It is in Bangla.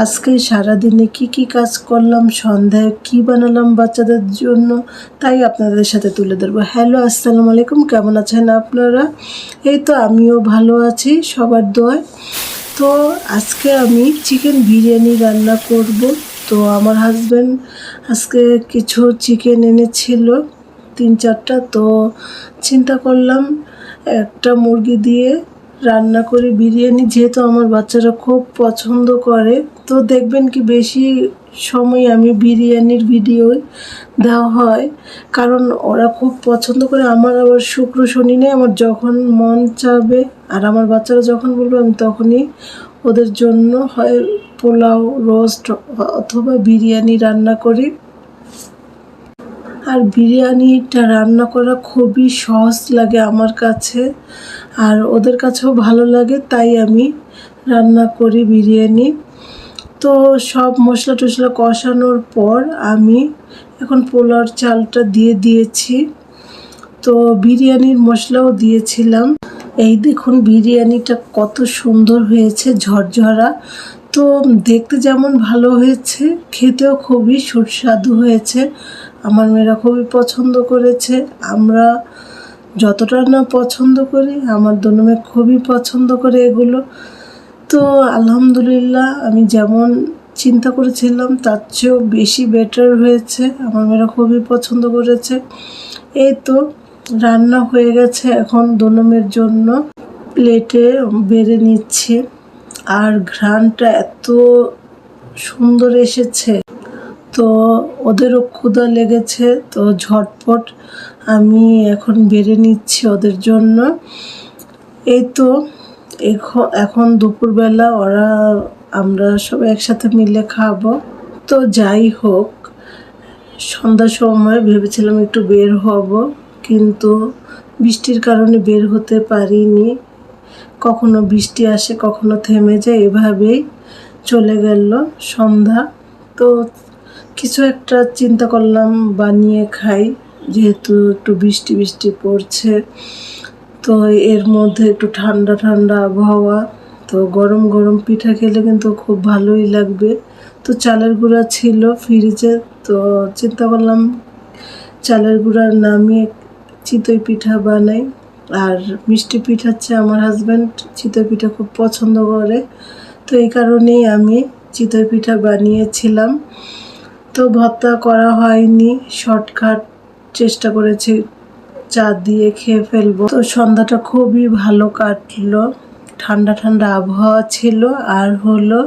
আজকে সারাদিনে কি কাজ করলাম, সন্ধ্যায় কি বানালাম বাচ্চাদের জন্য, তাই আপনাদের সাথে তুলে ধরবো। হ্যালো, আসসালামু আলাইকুম, কেমন আছেন আপনারা? এই তো আমিও ভালো আছি সবার দোয়ায়। তো আজকে আমি চিকেন বিরিয়ানি রান্না করব। তো আমার হাজব্যান্ড আজকে কিছু চিকেন এনেছিল 3-4টা। তো চিন্তা করলাম একটা মুরগি দিয়ে রান্না করি বিরিয়ানি, যেহেতু আমার বাচ্চারা খুব পছন্দ করে। তো দেখবেন কি বেশি সময় আমি বিরিয়ানির ভিডিও দেওয়া হয়, কারণ ওরা খুব পছন্দ করে। আমার আবার শুক্র শনি নেই, আমার যখন মন চাবে আর আমার বাচ্চারা যখন বলবে আমি তখনই ওদের জন্য হয় পোলাও, রোস্ট অথবা বিরিয়ানি রান্না করি। আর বিরিয়ানিটা রান্না করা খুবই সহজ লাগে আমার কাছে, আর ওদের কাছেও ভালো লাগে, তাই আমি রান্না করি বিরিয়ানি। তো সব মশলা টশলা কষানোর পর আমি এখন পোলাওর চালটা দিয়ে দিয়েছি। তো বিরিয়ানির মশলাও দিয়েছিলাম। এই দেখুন বিরিয়ানিটা কত সুন্দর হয়েছে, ঝরঝরা। তো দেখতে যেমন ভালো হয়েছে, খেতেও খুবই সুস্বাদু হয়েছে। আমার মেয়েরা খুবই পছন্দ করেছে। আমরা যতটা না পছন্দ করি, আমার দোনো মেয়ে খুবই পছন্দ করে এগুলো। তো আলহামদুলিল্লাহ, আমি যেমন চিন্তা করেছিলাম তার চেয়েও বেশি বেটার হয়েছে। আমার মেয়েরা খুবই পছন্দ করেছে। এই তো রান্না হয়ে গেছে, এখন দোনো মেয়ের জন্য প্লেটে বেড়ে নিচ্ছে। আর ঘ্রাণটা এত সুন্দর এসেছে, তো ওদেরও ক্ষুধা লেগেছে। তো ঝটপট আমি এখন বেড়ে নিচ্ছি ওদের জন্য। এই তো এখন দুপুরবেলা আমরা সবাই একসাথে মিলে খাবো। তো যাই হোক, সন্ধ্যার সময় ভেবেছিলাম একটু বের হব, কিন্তু বৃষ্টির কারণে বের হতে পারিনি। কখনো বৃষ্টি আসে, কখনো থেমে যায়, এভাবেই চলে গেল সন্ধ্যা। তো কিছু একটা চিন্তা করলাম বানিয়ে খাই, যেহেতু একটু বৃষ্টি বৃষ্টি পড়ছে। তো এর মধ্যে একটু ঠান্ডা ঠান্ডা আবহাওয়া, তো গরম গরম পিঠা খেলে কিন্তু খুব ভালোই লাগবে। তো চালের গুঁড়া ছিল ফ্রিজে, তো চিন্তা করলাম চালের গুঁড়া নামিয়ে চিতই পিঠা বানাই। আর মিষ্টি পিঠার চেয়ে আমার হাজব্যান্ড চিতই পিঠা খুব পছন্দ করে, তো এই কারণেই আমি চিতই পিঠা বানিয়েছিলাম। তো ভর্তা করা হয়নি, শর্টকাট চেষ্টা করেছি চা দিয়ে খেয়ে ফেলবো। তো সন্ধ্যাটা খুবই ভালো কাটলো, ঠান্ডা ঠান্ডা আবহাওয়া ছিল। আর হলো